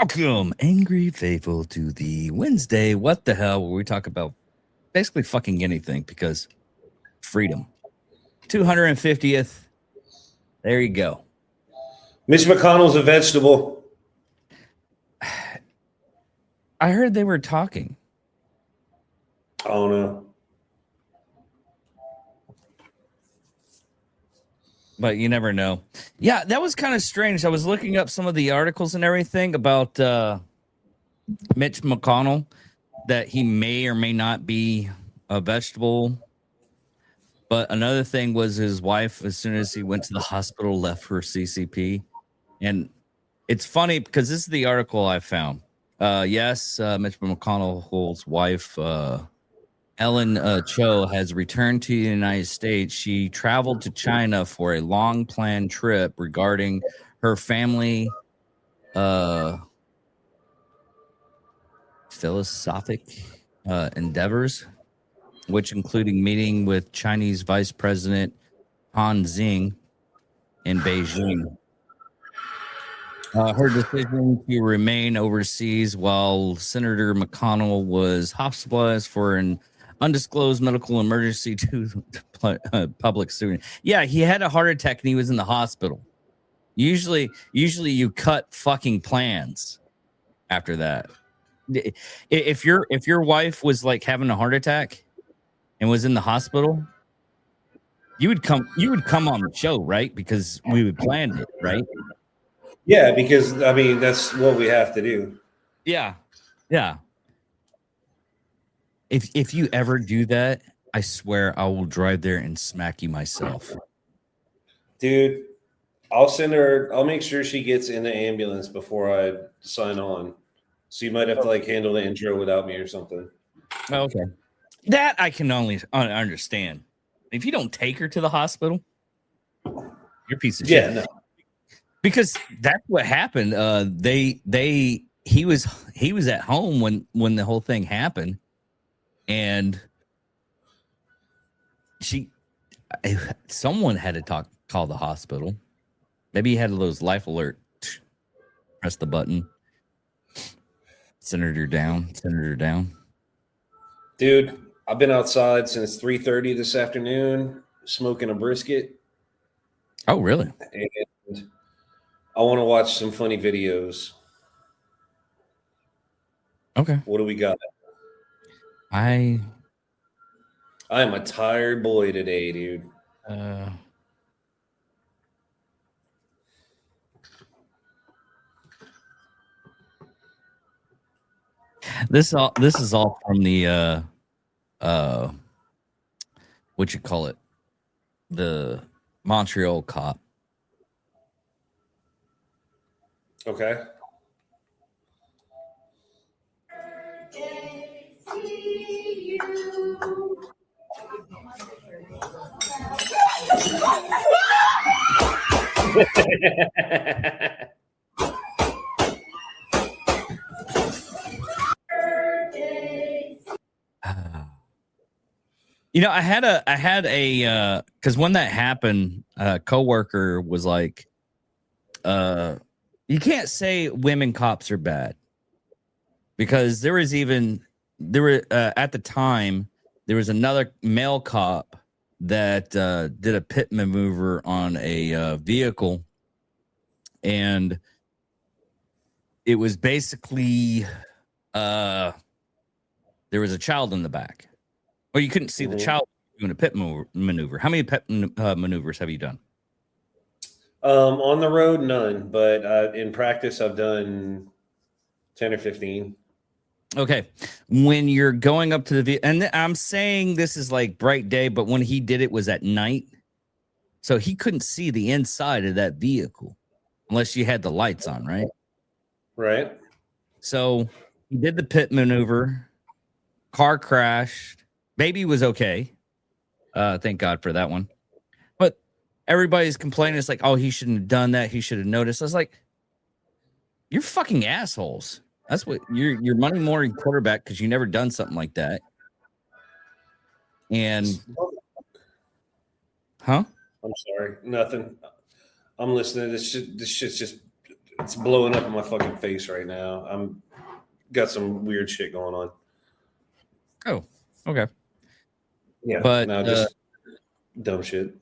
Welcome, angry faithful, to the Wednesday. What the hell? Where we talk about basically fucking anything because freedom. 250th. There you go. Mitch McConnell's a vegetable. I heard they were talking. Oh no. But you never know. Yeah, that was kind of strange. I was looking up some of the articles and everything about Mitch McConnell, that he may or may not be a vegetable. But another thing was his wife, as soon as he went to the hospital, left for CCP. And it's funny because this is the article I found. Yes, Mitch McConnell's wife, Ellen Cho, has returned to the United States. She traveled to China for a long planned trip regarding her family philosophic endeavors, which including meeting with Chinese Vice President Han Xing in Beijing. Her decision to remain overseas while Senator McConnell was hospitalized for an undisclosed medical emergency to public student. Yeah, he had a heart attack and he was in the hospital. Usually you cut fucking plans after that. If your wife was like having a heart attack and was in the hospital, you would come on the show, right? Because we would plan it, right? Yeah, because I mean that's what we have to do. Yeah. If you ever do that, I swear I will drive there and smack you myself. Dude, I'll make sure she gets in the ambulance before I sign on. So you might have to like handle the intro without me or something. Okay. That I can only understand. If you don't take her to the hospital, you're a piece of shit. Yeah, no. Because that's what happened. He was at home when the whole thing happened, and someone had to call the hospital. Maybe he had those life alert. Press the button. Senator down. Dude, I've been outside since 3:30 this afternoon smoking a brisket. Oh, really? And I want to watch some funny videos. Okay. What do we got? I am a tired boy today, dude. This is all from the what you call it, the Montreal cop. Okay. You know, I had a because when that happened, a coworker was like, you can't say women cops are bad, because there were at the time there was another male cop that did a pit maneuver on a vehicle, and it was basically there was a child in the back. Well, you couldn't see the child doing a pit maneuver. How many pit maneuvers have you done? On the road, none. But in practice, I've done 10 or 15. Okay. When you're going up to the vehicle, and I'm saying this is like bright day, but when he did it was at night. So he couldn't see the inside of that vehicle unless you had the lights on, right? Right. So he did the pit maneuver. Car crashed. Baby was okay. Thank God for that one. But everybody's complaining. It's like, oh, he shouldn't have done that. He should have noticed. I was like, you're fucking assholes. That's what you're money more in quarterback, because you never done something like that. And I'm sorry, nothing. I'm listening. This shit's just It's blowing up in my fucking face right now. I'm got some weird shit going on. Oh, okay. Yeah, But no, just dumb shit.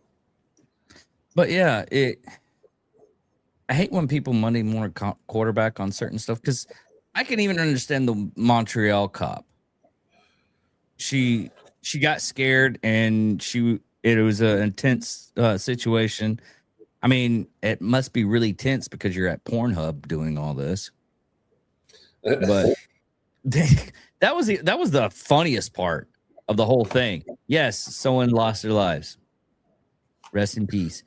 But yeah, I hate when people Monday morning quarterback on certain stuff because I can even understand the Montreal cop. She got scared and it was an intense situation. I mean, it must be really tense because you're at Pornhub doing all this. But that was the funniest part of the whole thing. Yes, someone lost their lives. Rest in peace.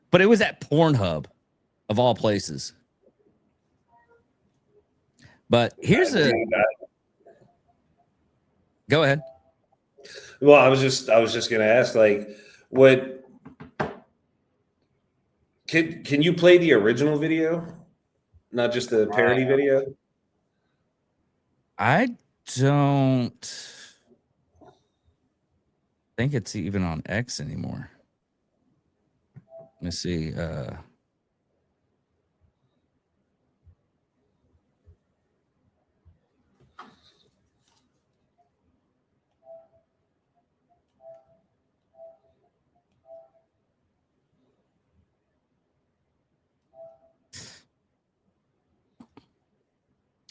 But it was at Pornhub, of all places. But here's go ahead. Well, I was just gonna ask, like, what can you play the original video, not just the parody video? I don't think it's even on X anymore. Let me see.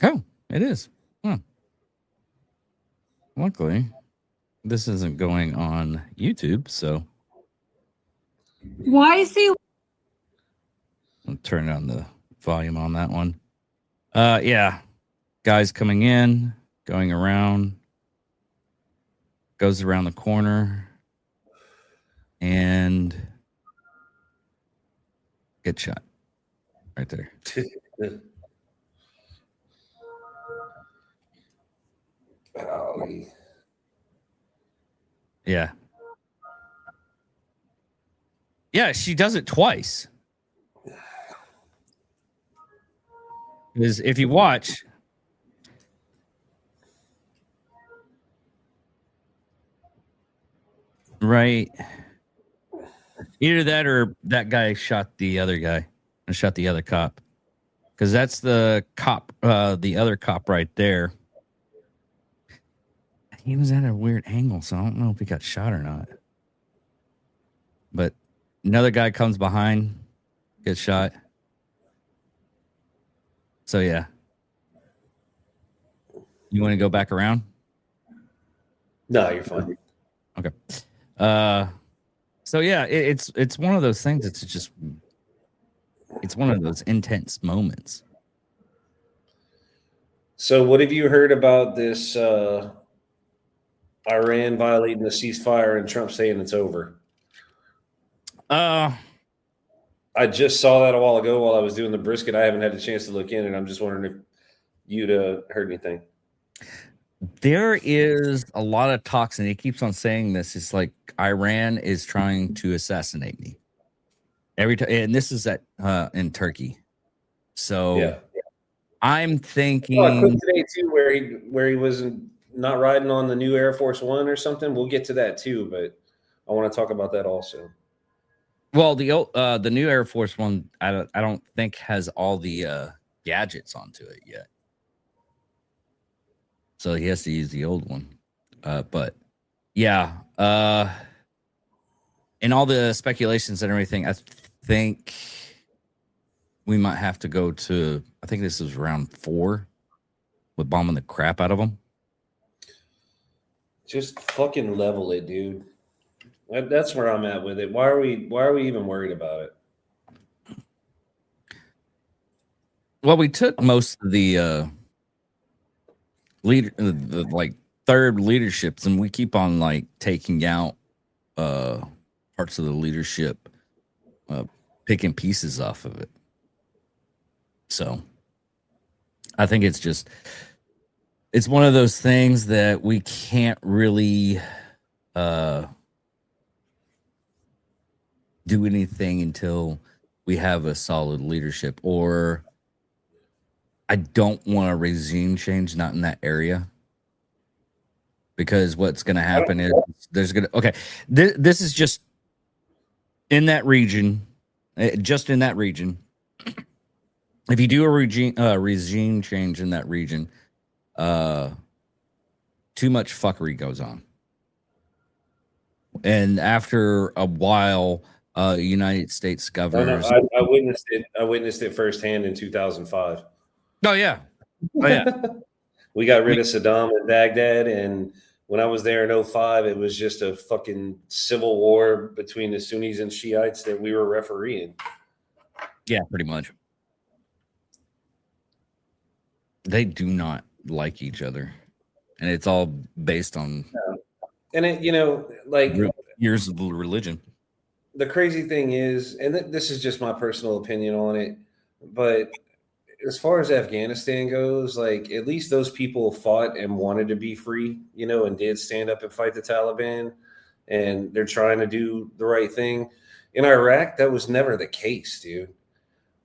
Oh, it is. Luckily, this isn't going on YouTube, so why is he? I'll turn on the volume on that one. Yeah, guys coming in, going around, goes around the corner, and get shot right there. Yeah. Yeah, she does it twice. Because if you watch, right, either that or that guy shot the other guy and shot the other cop. Because that's the cop, the other cop right there. He was at a weird angle, so I don't know if he got shot or not. But another guy comes behind, gets shot. So, yeah. You want to go back around? No, you're fine. Okay. So, yeah, it's one of those things. It's one of those intense moments. So, what have you heard about this Iran violating the ceasefire and Trump saying it's over? I just saw that a while ago while I was doing the brisket. I haven't had a chance to look in, and I'm just wondering if you'd heard anything. There is a lot of talks, and he keeps on saying this. It's like Iran is trying to assassinate me every time, and this is in Turkey. So yeah. I'm thinking I clicked today too, where he was not riding on the new Air Force One or something. We'll get to that too, but I want to talk about that also. Well, the new Air Force One, I don't think has all the gadgets onto it yet. So he has to use the old one. But yeah, in all the speculations and everything, I think we might have to go to, I think this is round 4 with bombing the crap out of them. Just fucking level it, dude. That's where I'm at with it. Why are we even worried about it? Well, we took most of the like third leaderships, and we keep on like taking out parts of the leadership, picking pieces off of it. So I think it's one of those things that we can't really do anything until we have a solid leadership, or I don't want a regime change, not in that area, because what's going to happen is this is just in that region, just in that region. if you do a regime change in that region, too much fuckery goes on. And after a while, United States governors. I witnessed it. I witnessed it firsthand in 2005. Oh yeah, oh yeah. We got rid of Saddam in Baghdad, and when I was there in 05, it was just a fucking civil war between the Sunnis and Shiites that we were refereeing. Yeah, pretty much. They do not like each other, and it's all based on and it, like years of religion. The crazy thing is, and this is just my personal opinion on it, but as far as Afghanistan goes, like at least those people fought and wanted to be free, and did stand up and fight the Taliban, and they're trying to do the right thing. In Iraq, that was never the case, dude.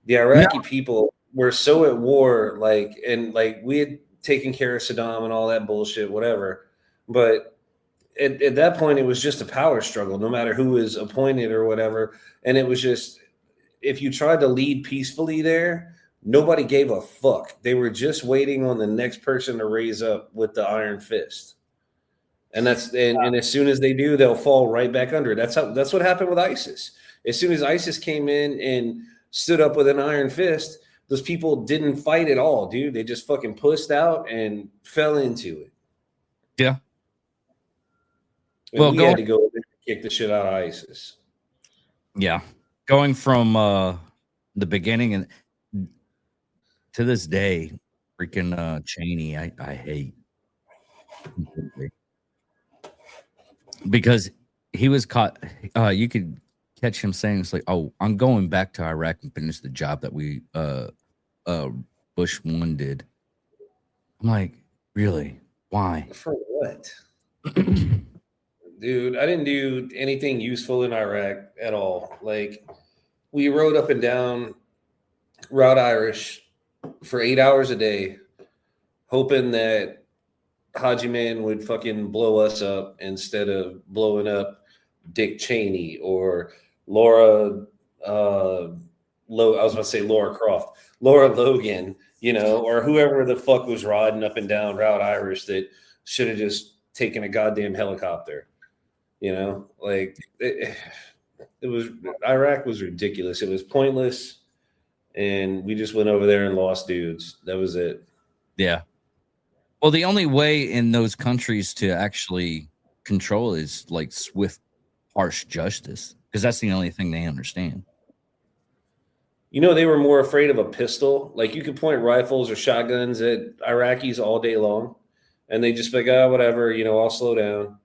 The Iraqi people were so at war, and we had taken care of Saddam and all that bullshit, whatever. But at that point, it was just a power struggle, no matter who was appointed or whatever. And it was just, if you tried to lead peacefully there, nobody gave a fuck. They were just waiting on the next person to raise up with the iron fist. And and as soon as they do, they'll fall right back under it. That's what happened with ISIS. As soon as ISIS came in and stood up with an iron fist, those people didn't fight at all, dude. They just fucking pussed out and fell into it. Yeah. And we had to go kick the shit out of ISIS. Yeah. Going from the beginning and to this day, freaking Cheney, I hate. Because he was caught, you could catch him saying, it's like, oh, I'm going back to Iraq and finish the job that we Bush 1 did. I'm like, really? Why? For what? Dude, I didn't do anything useful in Iraq at all. Like, we rode up and down Route Irish for 8 hours a day, hoping that Haji Man would fucking blow us up instead of blowing up Dick Cheney or Laura I was about to say Laura Croft, Laura Logan, or whoever the fuck was riding up and down Route Irish that should have just taken a goddamn helicopter. It was, Iraq was ridiculous. It was pointless. And we just went over there and lost dudes. That was it. Yeah. Well, the only way in those countries to actually control is like swift, harsh justice, because that's the only thing they understand. They were more afraid of a pistol. Like, you could point rifles or shotguns at Iraqis all day long, and they just be like, whatever, I'll slow down.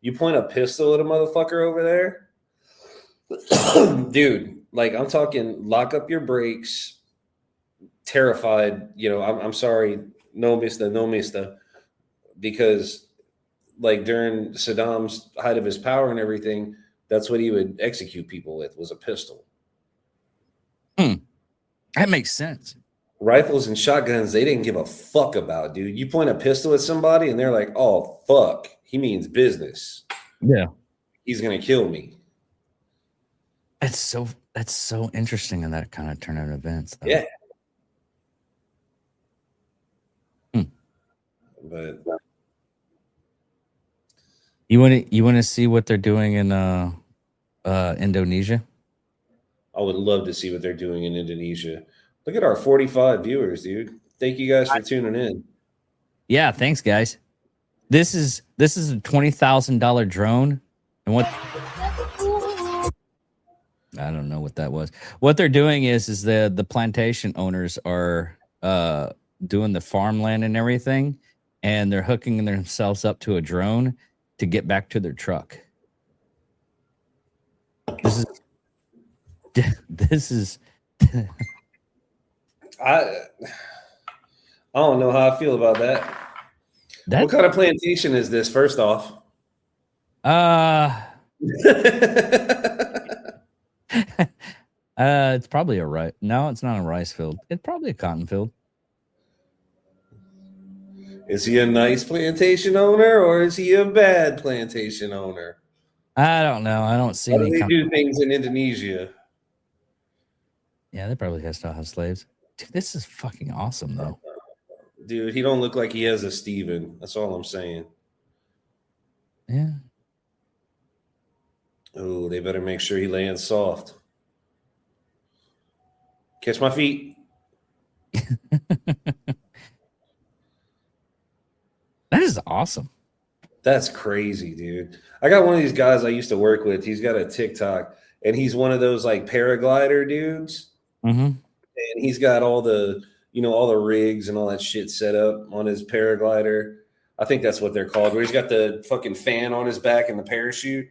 You point a pistol at a motherfucker over there, dude, like, I'm talking lock up your brakes, terrified, I'm sorry, no mister, because like during Saddam's height of his power and everything, that's what he would execute people with, was a pistol. That makes sense. Rifles and shotguns, they didn't give a fuck about, dude. You point a pistol at somebody and they're like, oh, fuck, he means business. Yeah. He's going to kill me. That's so interesting in that kind of turn of events, though. Yeah. But you want to see what they're doing in Indonesia? I would love to see what they're doing in Indonesia. Look at our 45 viewers, dude. Thank you guys for tuning in. Yeah, thanks, guys. This is a $20,000 drone, and what I don't know what that was. What they're doing is the plantation owners are doing the farmland and everything, and they're hooking themselves up to a drone to get back to their truck. This is I don't know how I feel about that. What kind of plantation is this, first off? It's probably a rice. No, it's not a rice field. It's probably a cotton field. Is he a nice plantation owner or is he a bad plantation owner? I don't know. I don't see How do they do things in Indonesia? Yeah, they probably still have slaves. Dude, this is fucking awesome, though. Dude, he don't look like he has a Steven. That's all I'm saying. Yeah. Oh, they better make sure he lands soft. Catch my feet. That is awesome. That's crazy, dude. I got one of these guys I used to work with. He's got a TikTok, and he's one of those like paraglider dudes. Mm-hmm. And he's got all the, all the rigs and all that shit set up on his paraglider. I think that's what they're called, where he's got the fucking fan on his back and the parachute.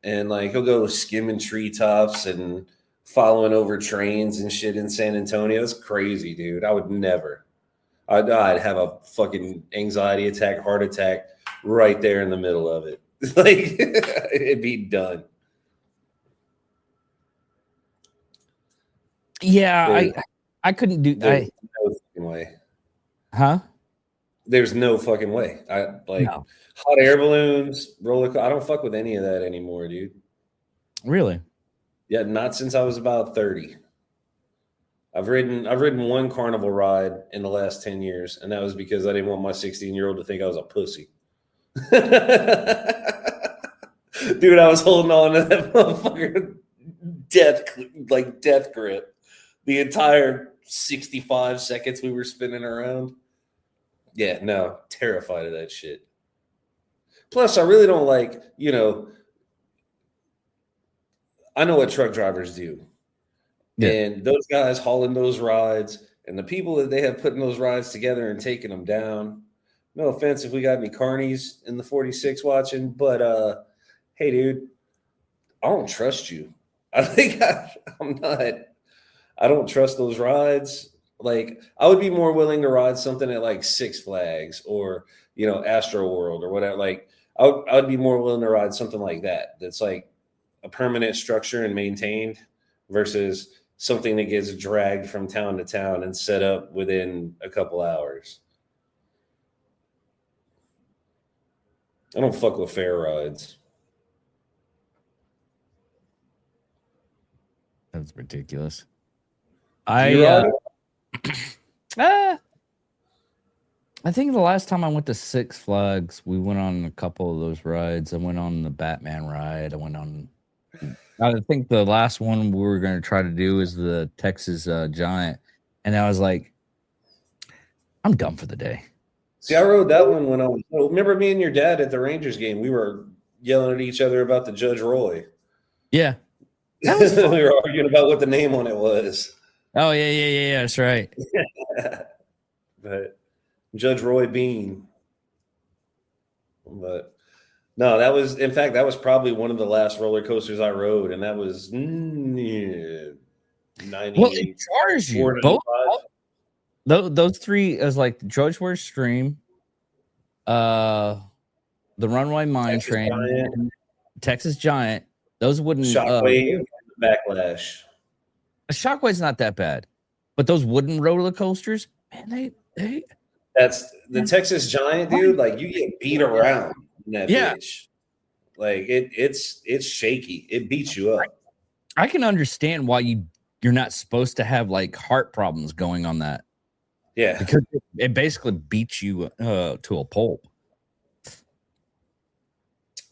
And like he'll go skimming treetops and following over trains and shit in San Antonio. It's crazy, dude. I would never. I'd have a fucking anxiety attack, heart attack right there in the middle of it. Like it'd be done. Yeah, I couldn't do that. No fucking way. Huh? There's no fucking way. No. Hot air balloons, roller coaster. I don't fuck with any of that anymore, dude. Really? Yeah, not since I was about 30. I've ridden one carnival ride in the last 10 years, and that was because I didn't want my 16-year-old to think I was a pussy. Dude, I was holding on to that motherfucker death grip the entire 65 seconds we were spinning around. Yeah, no, terrified of that shit. Plus, I really don't like, I know what truck drivers do. Yeah. And those guys hauling those rides and the people that they have putting those rides together and taking them down. No offense if we got any carnies in the 46 watching, but hey, dude, I don't trust you. I don't trust those rides. Like, I would be more willing to ride something at like Six Flags or, Astro World or whatever. Like, I would be more willing to ride something like that. That's like a permanent structure and maintained versus something that gets dragged from town to town and set up within a couple hours. I don't fuck with fair rides. That's ridiculous. I think the last time I went to Six Flags, we went on a couple of those rides. I went on the Batman ride. I think the last one we were going to try to do is the Texas Giant. And I was like, I'm done for the day. See, I rode that one when I was, remember me and your dad at the Rangers game? We were yelling at each other about the Judge Roy. Yeah. We were arguing about what the name on it was. Oh, yeah. That's right. But Judge Roy Bean. But no, that was probably one of the last roller coasters I rode, and that was 90. Well, it charged you. Those three is like the George Ward Stream, the Runway Mine Train, Texas Giant. Those wouldn't Shockwave, Backlash. A Shockwave's not that bad, but those wooden roller coasters, man, they. That's the Texas Giant, dude. Like, you get beat around in that bitch. Like it's shaky. It beats you up. I can understand why you're not supposed to have like heart problems going on that. Yeah, because it basically beats you to a pulp.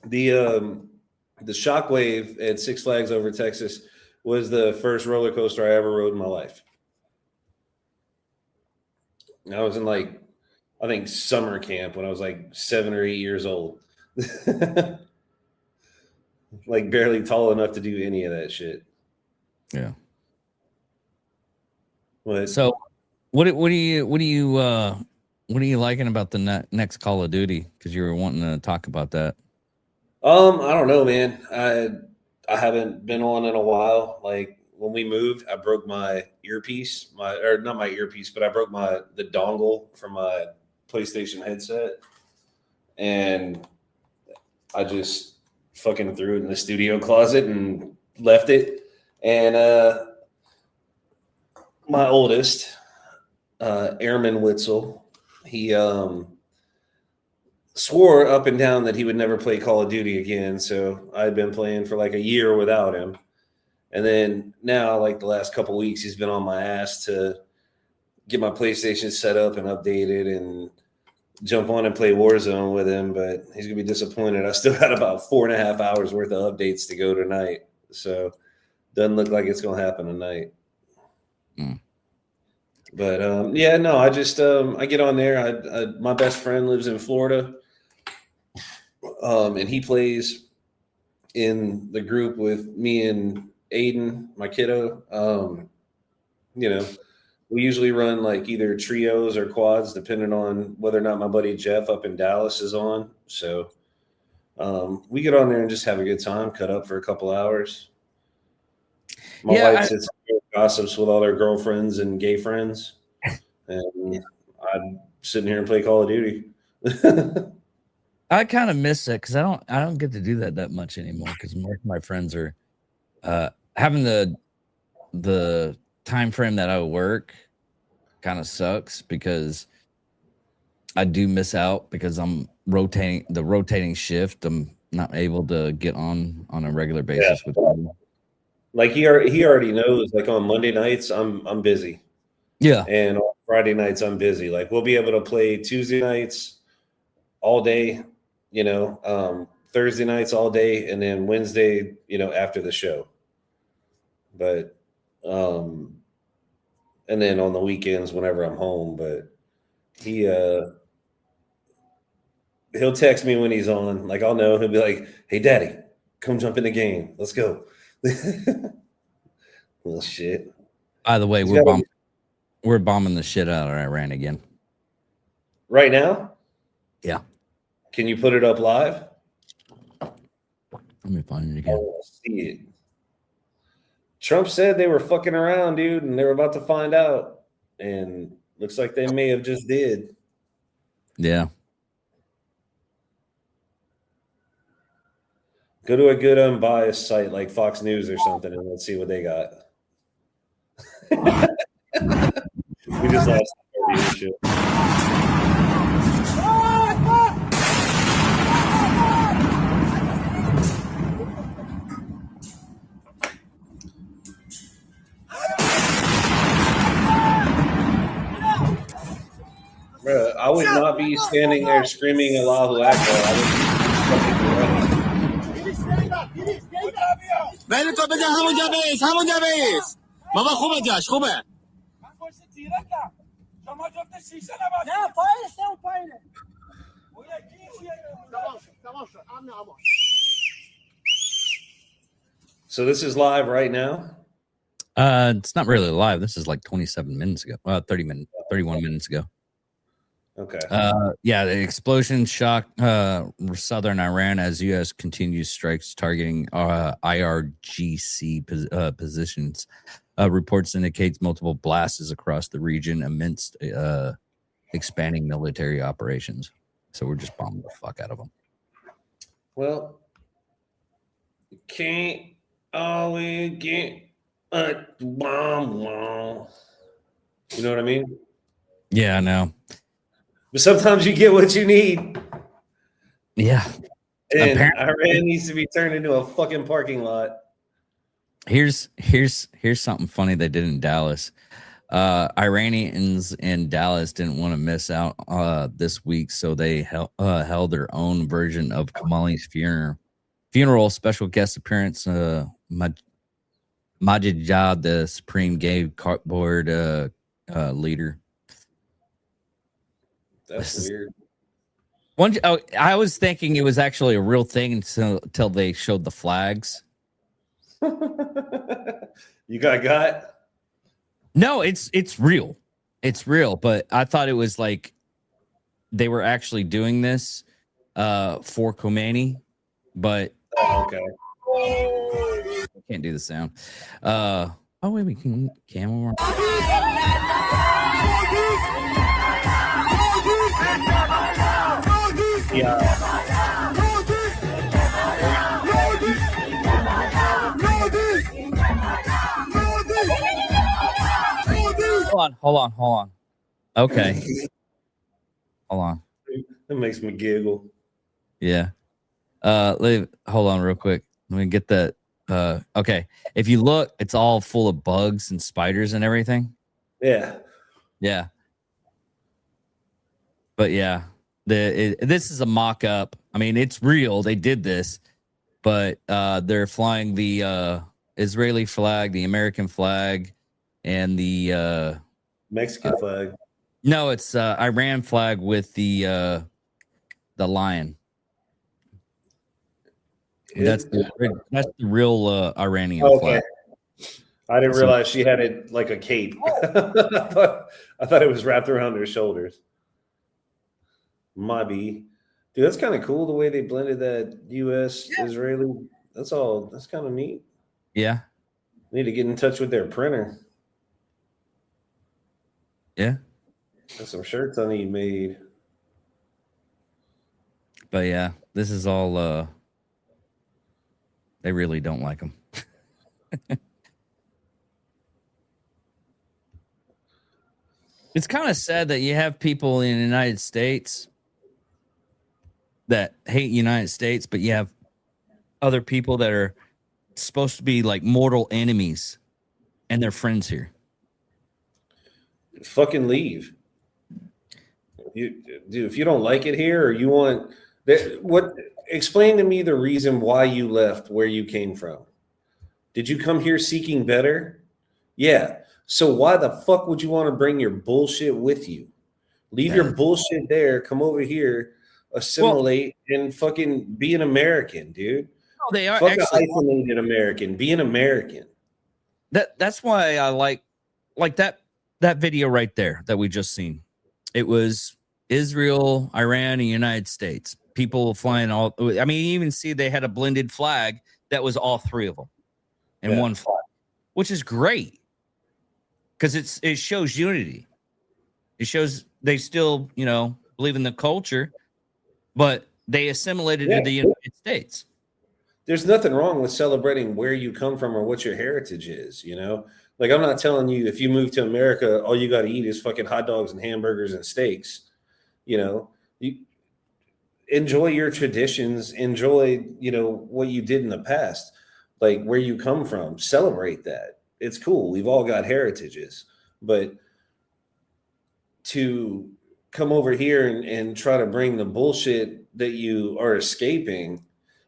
The Shockwave at Six Flags over Texas was the first roller coaster I ever rode in my life. I was in I think summer camp when I was like 7 or 8 years old. Like barely tall enough to do any of that shit. Yeah. But, so what are you liking about the next Call of Duty? Because you were wanting to talk about that. I don't know, man. I haven't been on in a while. Like when we moved, I broke my earpiece, not my earpiece, but I broke the dongle from my PlayStation headset, and I just fucking threw it in the studio closet and left it. And my oldest, Airman Witzel, he swore up and down that he would never play Call of Duty again. So I'd been playing for like a year without him. And then now, like the last couple of weeks, he's been on my ass to get my PlayStation set up and updated and jump on and play Warzone with him. But he's gonna be disappointed. I still got about 4.5 hours worth of updates to go tonight, so doesn't look like it's gonna happen tonight. But yeah, no, I just I get on there. My best friend lives in Florida, and he plays in the group with me and Aiden, my kiddo. You know, we usually run like either trios or quads, depending on whether or not my buddy Jeff up in Dallas is on. So we get on there and just have a good time, cut up for a couple hours. My wife sits and gossips with all her girlfriends and gay friends, and I'm sitting here and play Call of Duty. I kind of miss it because I don't get to do that much anymore because most of my friends are having the time frame that I work kind of sucks because I do miss out because I'm rotating shift. I'm not able to get on a regular basis with them. Like he already knows. Like on Monday nights, I'm busy. Yeah, and on Friday nights I'm busy. Like we'll be able to play Tuesday nights all day, Thursday nights all day, and then Wednesday, after the show. But and then on the weekends whenever I'm home. But he'll text me when he's on. Like I'll know he'll be like, "Hey, Daddy, come jump in the game. Let's go." Well, shit. By the way, we're bombing the shit out of Iran again. Right now? Yeah. Can you put it up live? Let me find it again. Oh, see it. Trump said they were fucking around, dude, and they were about to find out. And looks like they may have just did. Yeah. Go to a good unbiased site like Fox News or something, and let's see what they got. We just lost the shit. Bruh, I would not be standing there screaming Allahu Akbar. بله تو بگه همونجا بیس بابا خوبه جاش خوبه من پشت تیرکم شما جفت شیشه نباشید نه پایینه سه اون پایینه اون یکی تمام شد امن امان. So this is live right now? It's not really live. This is like 27 minutes ago. 31 minutes ago. Okay. Yeah, the explosion shocked southern Iran as U.S. continues strikes targeting IRGC positions. Reports indicates multiple blasts across the region amidst expanding military operations. So we're just bombing the fuck out of them. Well, you can't always get a bomb. You know what I mean? Yeah, I know. But sometimes you get what you need. Yeah. And Iran needs to be turned into a fucking parking lot. Here's something funny they did in Dallas. Iranians in Dallas didn't want to miss out this week, so they held their own version of Kamali's funeral. Special guest appearance, Majid Jad, the Supreme Gay Cardboard leader. That's weird. I was thinking it was actually a real thing until they showed the flags. You got? No, it's real. It's real, but I thought it was like they were actually doing this for Khomeini, but okay. I can't do the sound. Oh wait, we can camera. Yeah. Hold on. Okay. Hold on. That makes me giggle. Yeah. Hold on real quick. Let me get that Okay. If you look, it's all full of bugs and spiders and everything. Yeah. Yeah. But yeah, this is a mock-up. I mean, it's real. They did this, but they're flying the Israeli flag, the American flag, and the Mexican flag. no, it's Iran flag with the lion. That's the real Iranian flag. I didn't realize she had it like a cape. I thought it was wrapped around her shoulders. Maybe. Dude, that's kind of cool the way they blended that U.S. Israeli. That's kind of neat. Yeah. Need to get in touch with their printer. Yeah. There's some shirts I need made. But yeah, this is all they really don't like them. It's kind of sad that you have people in the United States that hate United States, but you have other people that are supposed to be like mortal enemies and they're friends here. Fucking leave. Dude, if you don't like it here or you want explain to me the reason why you left where you came from. Did you come here seeking better? Yeah. So why the fuck would you want to bring your bullshit with you? Leave your bullshit there, come over here, assimilate, and fucking be an American, dude. No, they are fucking actually isolated American. Be an American. That's why I like that video right there that we just seen. It was Israel, Iran, and United States. People flying all. I mean, you even see they had a blended flag that was all three of them in one flag, which is great because it shows unity. It shows they still, believe in the culture, but they assimilated to the United States. There's nothing wrong with celebrating where you come from or what your heritage is, Like, I'm not telling you if you move to America, all you got to eat is fucking hot dogs and hamburgers and steaks. You enjoy your traditions, enjoy, what you did in the past, like where you come from, celebrate that. It's cool. We've all got heritages, but to come over here and try to bring the bullshit that you are escaping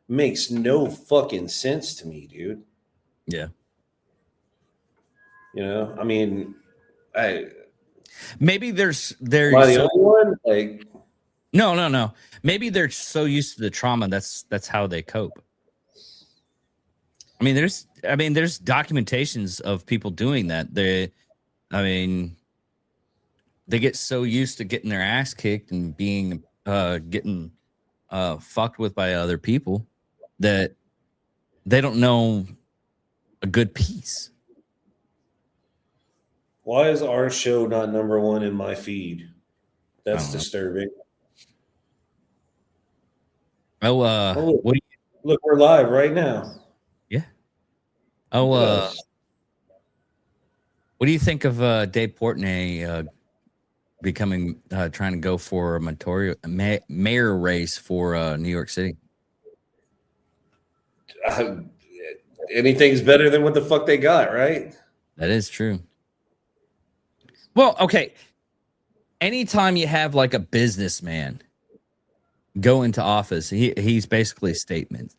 makes no fucking sense to me, dude. Yeah. I mean, maybe there's am I the only one? Like, no. Maybe they're so used to the trauma that's how they cope. I mean, there's documentations of people doing that. They get so used to getting their ass kicked and being getting fucked with by other people that they don't know a good peace. Why is our show not number one in my feed? That's disturbing. Look, we're live right now. Yeah. What do you think of Dave Portnoy becoming trying to go for a mayor race for New York City? Anything's better than what the fuck they got, right? That is true. Well, okay. Anytime you have like a businessman go into office, he's basically statesman,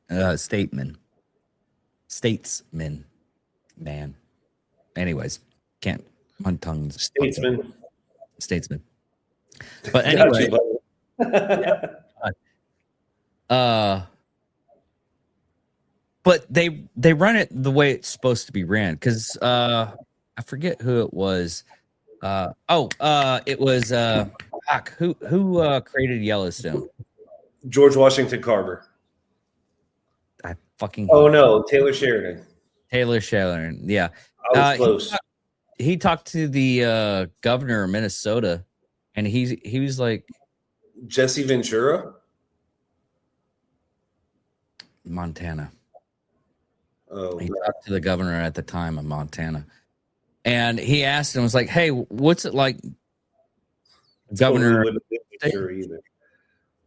man. Anyways, can't my tongue's statesman. But anyway, but they run it the way it's supposed to be ran because I forget who it was. It was who created Yellowstone? George Washington Carver. I fucking. Oh no, Taylor Sheridan. Yeah. I was close. He talked to the governor of Minnesota, and he was like Jesse Ventura, Montana. Oh, he talked to the governor at the time of Montana, and he asked him, was like, "Hey, what's it like, Governor?" Sure either.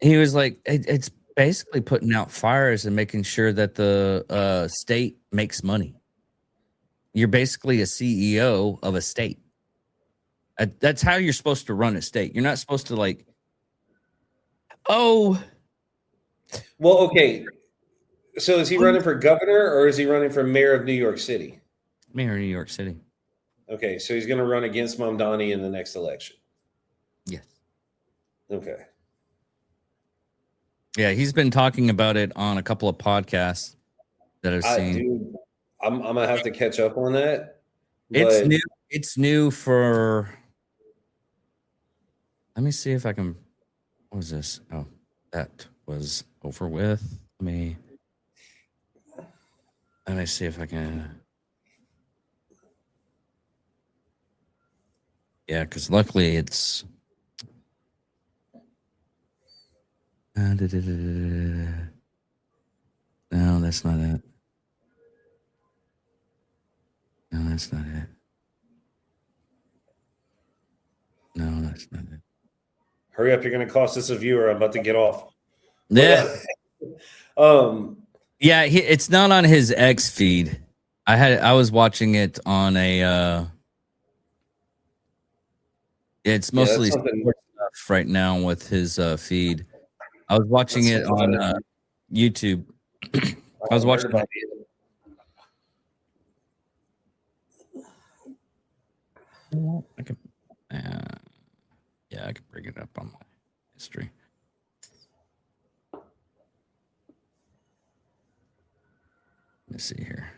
He was like, "It's basically putting out fires and making sure that the state makes money. You're basically a CEO of a state. That's how you're supposed to run a state. You're not supposed to like, oh, Well, okay. So is he running for governor or is he running for mayor of New York City? mayor of New York City. Okay, so he's going to run against Mamdani in the next election. Yes. Okay. Yeah, he's been talking about it on a couple of podcasts that I've seen. Dude, I'm gonna have to catch up on that. It's but- new. It's new for. Let me see if I can. What was this? Oh, that was over with. Let me see if I can. Yeah, because luckily it's. No, that's not it. No, that's not it. No, that's not it. Hurry up! You're going to cost us a viewer. I'm about to get off. Yeah. Yeah. It's not on his X feed. I was watching it on a. It's mostly sports stuff right now with his feed. I was watching it on YouTube. I was watching. I can, I can bring it up on my history. Let's see here.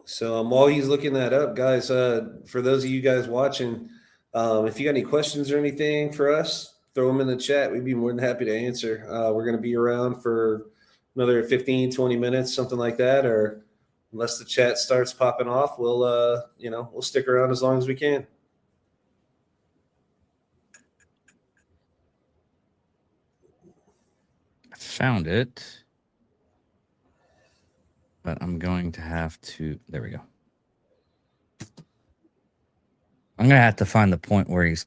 So while he's looking that up, guys, for those of you guys watching, if you got any questions or anything for us, throw them in the chat. We'd be more than happy to answer. We're going to be around for another 15, 20 minutes, something like that. Or unless the chat starts popping off, we'll stick around as long as we can. I found it. But I'm going to have to. There we go. I'm gonna have to find the point where he's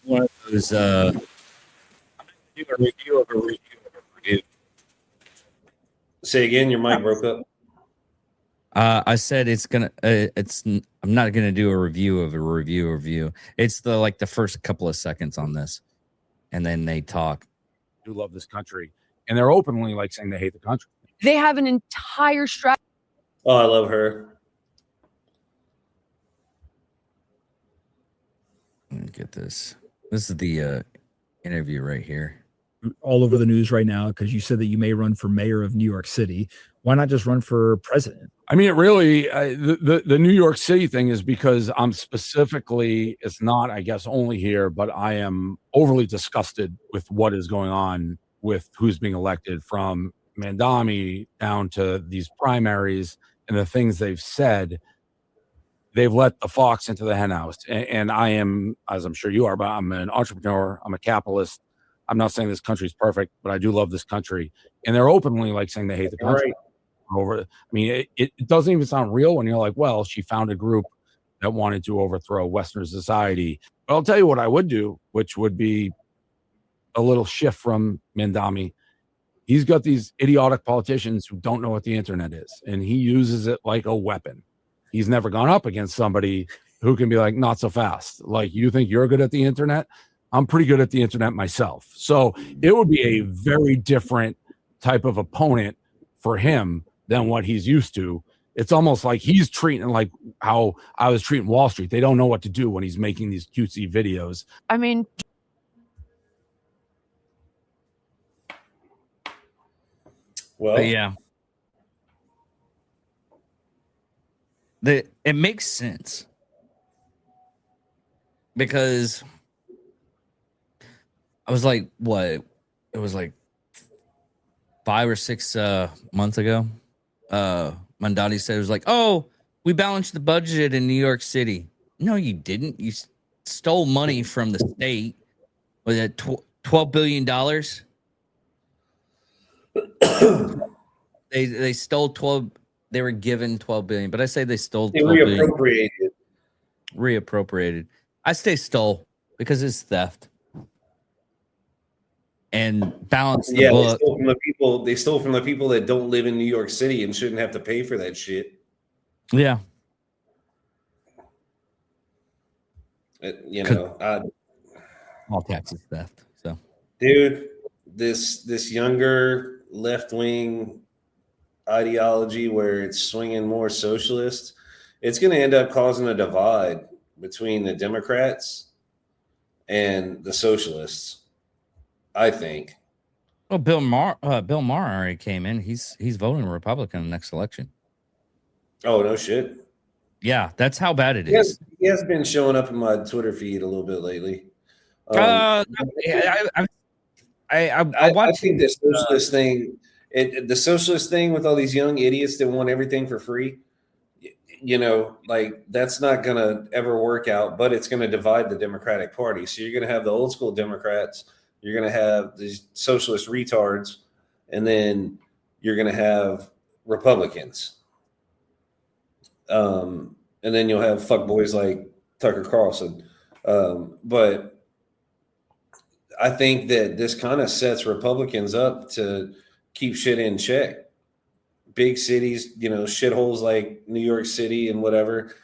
one of those. I'm gonna do a review of a review. Say again, your mic broke up. I said it's gonna. I'm not gonna do a review of a review. It's the first couple of seconds on this, and then they talk. Do love this country, and they're openly saying they hate the country. They have an entire strategy. Oh, I love her. Let me get this. This is the interview right here. All over the news right now because you said that you may run for mayor of New York City. Why not just run for president? I mean, it really, the New York City thing is because I'm specifically, it's not, I guess, only here, but I am overly disgusted with what is going on with who's being elected, from Mandami down to these primaries and the things they've said. They've let the fox into the henhouse. And I am, as I'm sure you are, but I'm an entrepreneur. I'm a capitalist. I'm not saying this country is perfect, but I do love this country. And they're openly saying they hate the country. Right. I mean, it doesn't even sound real when you're like, well, she found a group that wanted to overthrow Western society. But I'll tell you what I would do, which would be a little shift from Mandami. He's got these idiotic politicians who don't know what the internet is, and he uses it like a weapon. He's never gone up against somebody who can be like, not so fast. Like, you think you're good at the internet? I'm pretty good at the internet myself. So it would be a very different type of opponent for him than what he's used to. It's almost like he's treating like how I was treating Wall Street. They don't know what to do when he's making these cutesy videos. I mean, Well, But yeah. It makes sense because I was like, what? It was like 5 or 6 months ago. Mandani said, it was like, oh, we balanced the budget in New York City. No, you didn't. You stole money from the state. Was it $12 billion? They stole 12. They were given 12 billion, but I say they stole 12 billion. Reappropriated. I say stole because it's theft. and balance the Yeah, book. they stole from the people that don't live in New York City and shouldn't have to pay for that shit. Yeah. All taxes theft. So, dude, this younger left wing ideology where it's swinging more socialist, it's going to end up causing a divide between the Democrats and the socialists, I think. well, Bill Maher already came in. He's voting Republican in the next election. Oh, no shit. Yeah, that's how bad it is. He has been showing up in my Twitter feed a little bit lately. I think the socialist thing, the socialist thing with all these young idiots that want everything for free, like that's not going to ever work out, but it's going to divide the Democratic Party. So you're going to have the old school Democrats, you're going to have these socialist retards, and then you're going to have Republicans. And then you'll have fuckboys like Tucker Carlson. But I think that this kind of sets Republicans up to keep shit in check. Big cities, shitholes like New York City and whatever,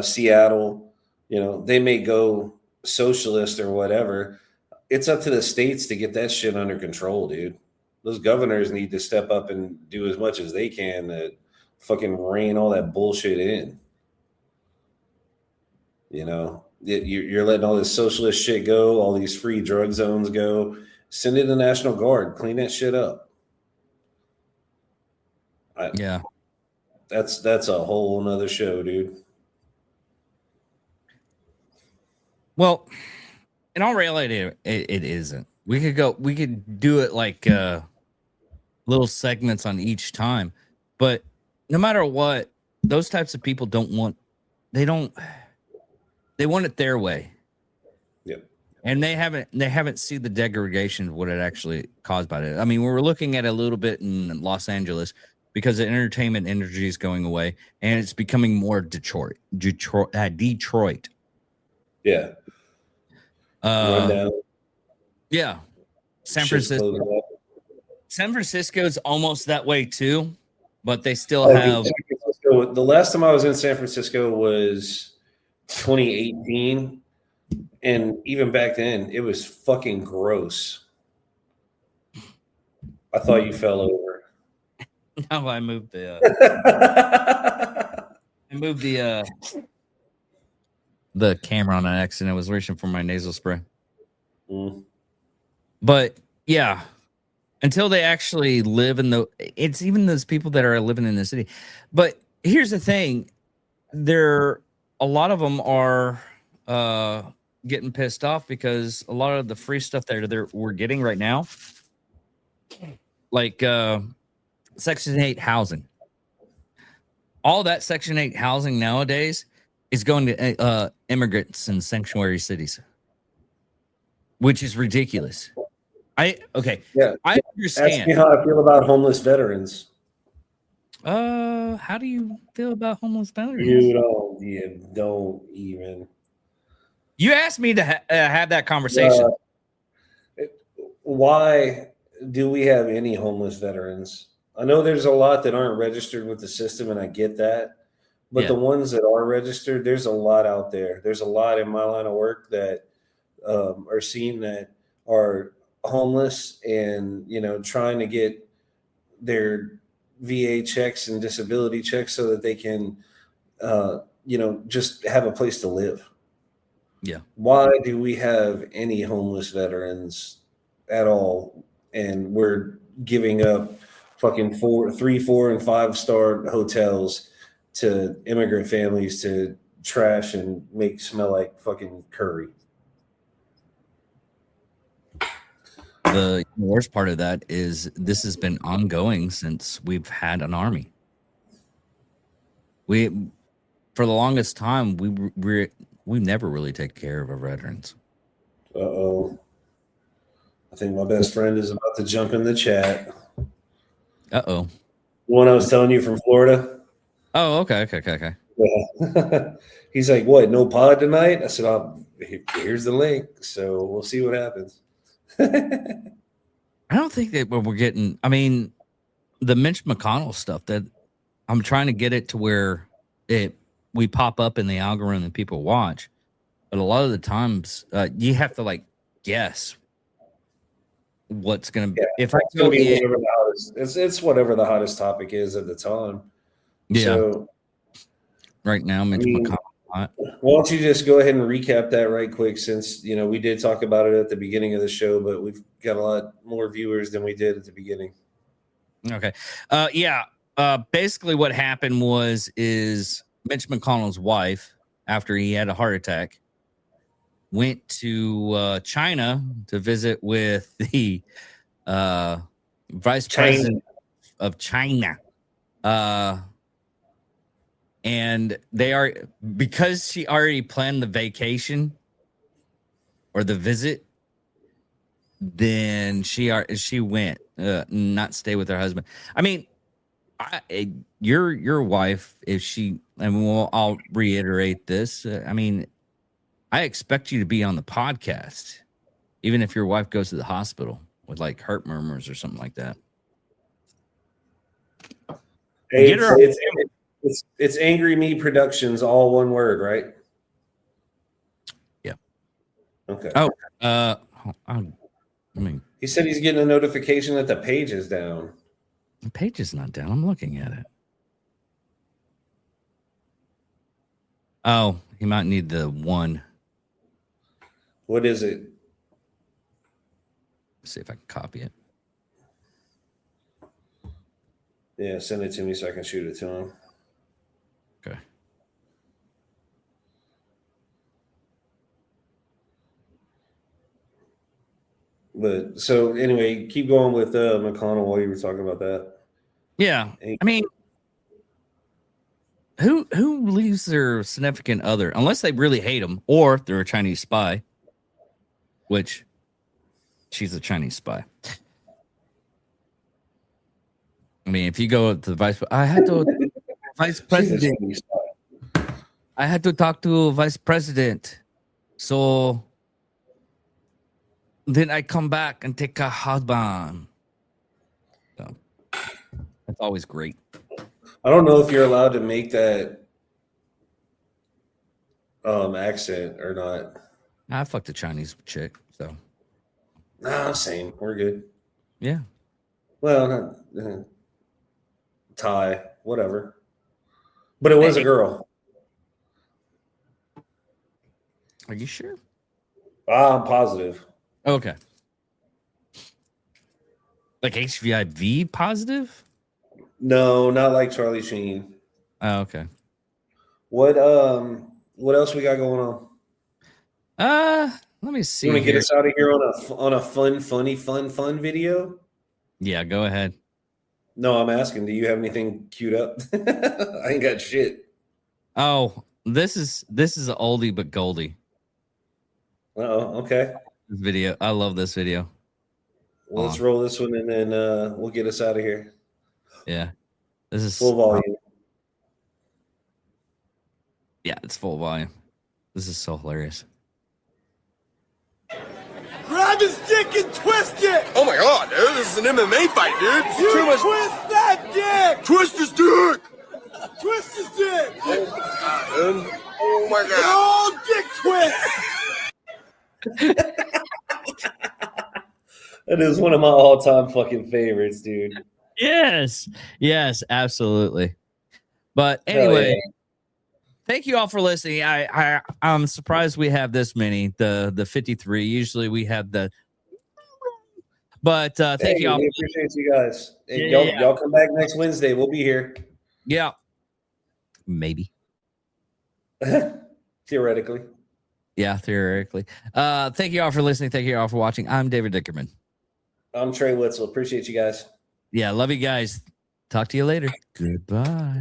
Seattle, they may go socialist or whatever. It's up to the states to get that shit under control, dude. Those governors need to step up and do as much as they can to fucking rein all that bullshit in. You're letting all this socialist shit go, all these free drug zones go. Send in the National Guard, clean that shit up. Yeah, that's a whole nother show, dude. Well, in all reality, it isn't. We could do it like little segments on each time, but no matter what, those types of people they want it their way. Yep. And they haven't seen the degradation of what it actually caused by it. I mean, we're looking at a little bit in Los Angeles because the entertainment industry is going away and it's becoming more Detroit. Yeah. Rundown. Yeah. San Francisco's almost that way too, but they still have. The last time I was in San Francisco was 2018, and even back then, it was fucking gross. I thought you fell over. No, I moved the camera on an accident. I was reaching for my nasal spray. But yeah, until they actually live it's even those people that are living in the city. But here's the thing. A lot of them are getting pissed off because a lot of the free stuff that we're getting right now, like Section 8 housing, all that Section 8 housing nowadays is going to immigrants in sanctuary cities, which is ridiculous. I understand. Ask me how I feel about homeless veterans. How do you feel about homeless veterans? You don't even. You asked me to have that conversation. Why do we have any homeless veterans? I know there's a lot that aren't registered with the system, and I get that. But the ones that are registered, there's a lot out there. There's a lot in my line of work that are seen that are homeless and, trying to get their VA checks and disability checks so that they can, just have a place to live. Yeah. Why do we have any homeless veterans at all? And we're giving up fucking 3, 4, and 5-star hotels to immigrant families to trash and make smell like fucking curry. The worst part of that is this has been ongoing since we've had an army. For the longest time, we never really take care of our veterans. Uh-oh. I think my best friend is about to jump in the chat. Uh-oh. The one I was telling you from Florida? Oh, okay. Yeah. He's like, what, no pod tonight? I said, here's the link. So we'll see what happens. I don't think that we're getting. I mean, the Mitch McConnell stuff that I'm trying to get it to where we pop up in the algorithm and people watch, but a lot of the times you have to like guess what's gonna be. Yeah, If I it's gonna go, be whatever the hottest. It's whatever the hottest topic is at the time. yeah, So, right now, Mitch McConnell. why don't you just go ahead and recap that right quick, since we did talk about it at the beginning of the show, but we've got a lot more viewers than we did at the beginning. Okay. Basically what happened is Mitch McConnell's wife, after he had a heart attack, went to China to visit with the vice president of China. And because she already planned the vacation or the visit, then she went not stay with her husband. I mean, your wife, if she, and I'll reiterate this. I mean, I expect you to be on the podcast, even if your wife goes to the hospital with like heart murmurs or something like that. Hey, it's Angry Me Productions, all one word, right? Yeah. Okay. I mean, he said he's getting a notification that the page is down. the page is not down. I'm looking at it. Oh, he might need the one. What is it? Let's see if I can copy it. Yeah, send it to me so I can shoot it to him. Okay. But so anyway, keep going with McConnell while you were talking about that. Yeah, I mean, who leaves their significant other unless they really hate them or they're a Chinese spy, which she's a Chinese spy. I mean, if you go to the vice president. I had to talk to vice president, so then I come back and take a husband. So that's always great. I don't know if you're allowed to make that accent or not. I fucked a Chinese chick, so Nah, same. We're good. yeah. Well, not Thai, whatever. But it was a girl. Are you sure? I'm positive. Okay. Like HIV positive? No, not like Charlie Sheen. Oh, okay. What else we got going on? Let me see. You want to get here. us out of here on a fun video? Yeah, go ahead. No, I'm asking. Do you have anything queued up? I ain't got shit. Oh, this is an oldie but goldie. Okay. This video. I love this video. Well, let's roll this one and then we'll get us out of here. Yeah. This is Full volume. Yeah, it's full volume. This is so hilarious. Grab his dick and twist it! Oh my god, dude, this is an MMA fight, dude. You Too much. twist that dick! Twist his dick! Twist his dick! Oh my god. Oh, dick twist! That is one of my all-time fucking favorites, dude. Yes, absolutely. But anyway, thank you all for listening. I'm surprised we have this many. The 53. Usually we have the. But thank you all. We appreciate you guys. And y'all come back next Wednesday. We'll be here. Yeah, maybe. Theoretically. Yeah, theoretically. Thank you all for listening. Thank you all for watching. I'm David Dickerman. I'm Trey Witzel. Appreciate you guys. Yeah, love you guys. Talk to you later. Goodbye.